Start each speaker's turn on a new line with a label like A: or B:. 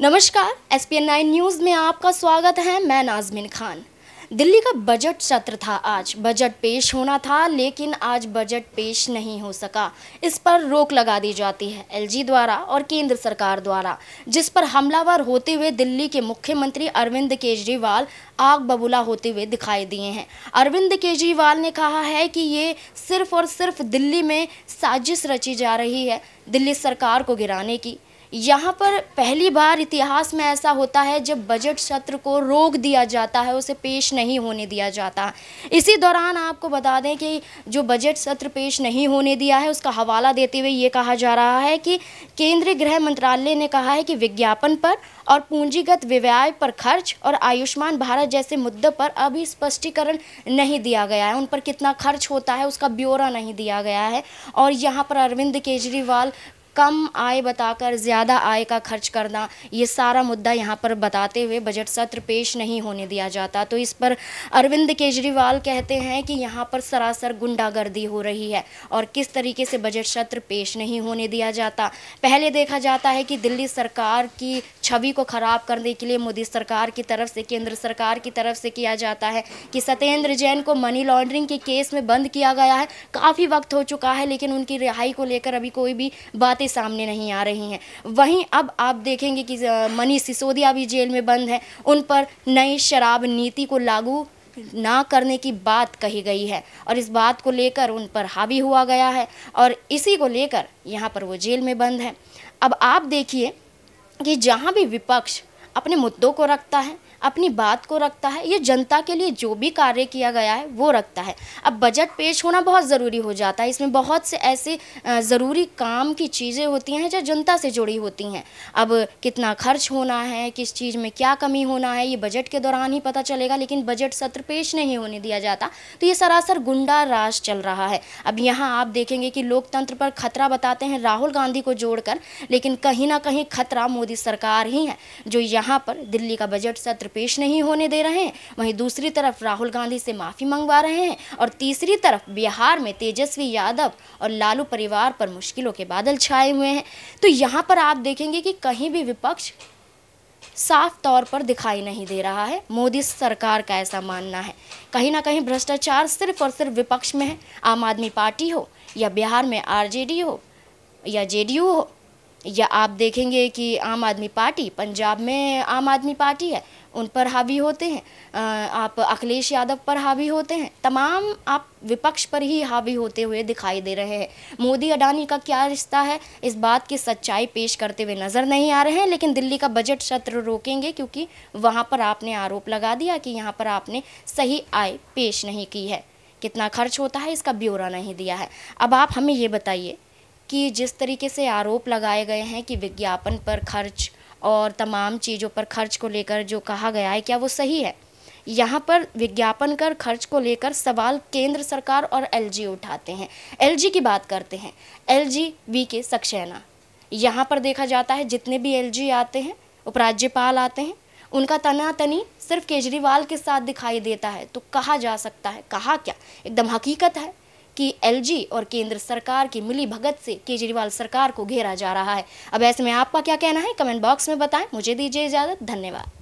A: नमस्कार, SPN9 news में आपका स्वागत है। मैं नाज़मीन खान। दिल्ली का बजट सत्र था आज। बजट पेश होना था, लेकिन आज बजट पेश नहीं हो सका। इस पर रोक लगा दी जाती है LG द्वारा और केंद्र सरकार द्वारा, जिस पर हमलावर होते हुए दिल्ली के मुख्यमंत्री अरविंद केजरीवाल आग बबूला होते हुए दिखाई दिए हैं। अरविंद केजरीवाल ने कहा है कि ये सिर्फ और सिर्फ दिल्ली में साजिश रची जा रही है दिल्ली सरकार को गिराने की। यहाँ पर पहली बार इतिहास में ऐसा होता है जब बजट सत्र को रोक दिया जाता है, उसे पेश नहीं होने दिया जाता। इसी दौरान आपको बता दें कि जो बजट सत्र पेश नहीं होने दिया है, उसका हवाला देते हुए ये कहा जा रहा है कि केंद्रीय गृह मंत्रालय ने कहा है कि विज्ञापन पर और पूंजीगत व्यय पर खर्च और आयुष्मान भारत जैसे मुद्दों पर अभी स्पष्टीकरण नहीं दिया गया है। उन पर कितना खर्च होता है उसका ब्यौरा नहीं दिया गया है। और यहाँ पर अरविंद केजरीवाल कम आय बताकर ज़्यादा आय का खर्च करना, ये सारा मुद्दा यहाँ पर बताते हुए बजट सत्र पेश नहीं होने दिया जाता। तो इस पर अरविंद केजरीवाल कहते हैं कि यहाँ पर सरासर गुंडागर्दी हो रही है और किस तरीके से बजट सत्र पेश नहीं होने दिया जाता। पहले देखा जाता है कि दिल्ली सरकार की छवि को ख़राब करने के लिए मोदी सरकार की तरफ से, केंद्र सरकार की तरफ से किया जाता है कि सत्येंद्र जैन को मनी लॉन्ड्रिंग के केस में बंद किया गया है। काफ़ी वक्त हो चुका है, लेकिन उनकी रिहाई को लेकर अभी कोई भी बातें सामने नहीं आ रही हैं। वहीं अब आप देखेंगे कि मनीष सिसोदिया भी जेल में बंद है। उन पर नई शराब नीति को लागू ना करने की बात कही गई है और इस बात को लेकर उन पर हावी हुआ गया है और इसी को लेकर यहाँ पर वो जेल में बंद है। अब आप देखिए कि जहाँ भी विपक्ष अपने मुद्दों को रखता है, अपनी बात को रखता है, ये जनता के लिए जो भी कार्य किया गया है वो रखता है। अब बजट पेश होना बहुत ज़रूरी हो जाता है। इसमें बहुत से ऐसे ज़रूरी काम की चीज़ें होती हैं जो जनता से जुड़ी होती हैं। अब कितना खर्च होना है, किस चीज़ में क्या कमी होना है, ये बजट के दौरान ही पता चलेगा, लेकिन बजट सत्र पेश नहीं होने दिया जाता। तो ये सरासर गुंडा राज चल रहा है। अब यहाँ आप देखेंगे कि लोकतंत्र पर खतरा बताते हैं राहुल गांधी को जोड़कर, लेकिन कहीं ना कहीं खतरा मोदी सरकार ही है जो यहाँ पर दिल्ली का बजट सत्र पेश नहीं होने दे रहे हैं। वहीं दूसरी तरफ राहुल गांधी से माफ़ी मंगवा रहे हैं और तीसरी तरफ बिहार में तेजस्वी यादव और लालू परिवार पर मुश्किलों के बादल छाए हुए हैं। तो यहाँ पर आप देखेंगे कि कहीं भी विपक्ष साफ तौर पर दिखाई नहीं दे रहा है। मोदी सरकार का ऐसा मानना है कहीं ना कहीं भ्रष्टाचार सिर्फ और सिर्फ विपक्ष में है। आम आदमी पार्टी हो या बिहार में RJD हो या JDU हो, या आप देखेंगे कि आम आदमी पार्टी पंजाब में आम आदमी पार्टी है, उन पर हावी होते हैं। आप अखिलेश यादव पर हावी होते हैं। तमाम आप विपक्ष पर ही हावी होते हुए दिखाई दे रहे हैं। मोदी अडानी का क्या रिश्ता है, इस बात की सच्चाई पेश करते हुए नज़र नहीं आ रहे हैं। लेकिन दिल्ली का बजट सत्र रोकेंगे क्योंकि वहाँ पर आपने आरोप लगा दिया कि यहाँ पर आपने सही आय पेश नहीं की है, कितना खर्च होता है इसका ब्यौरा नहीं दिया है। अब आप हमें ये बताइए कि जिस तरीके से आरोप लगाए गए हैं कि विज्ञापन पर खर्च और तमाम चीज़ों पर खर्च को लेकर जो कहा गया है, क्या वो सही है? यहाँ पर विज्ञापन कर खर्च को लेकर सवाल केंद्र सरकार और LG उठाते हैं। LG की बात करते हैं, LG VK सक्सेना। यहाँ पर देखा जाता है जितने भी LG आते हैं, उपराज्यपाल आते हैं, उनका तनातनी सिर्फ केजरीवाल के साथ दिखाई देता है। तो कहा जा सकता है, कहा क्या, एकदम हकीकत है कि LG और केंद्र सरकार की मिली भगत से केजरीवाल सरकार को घेरा जा रहा है। अब ऐसे में आपका क्या कहना है, कमेंट बॉक्स में बताएं। मुझे दीजिए इजाज़त। धन्यवाद।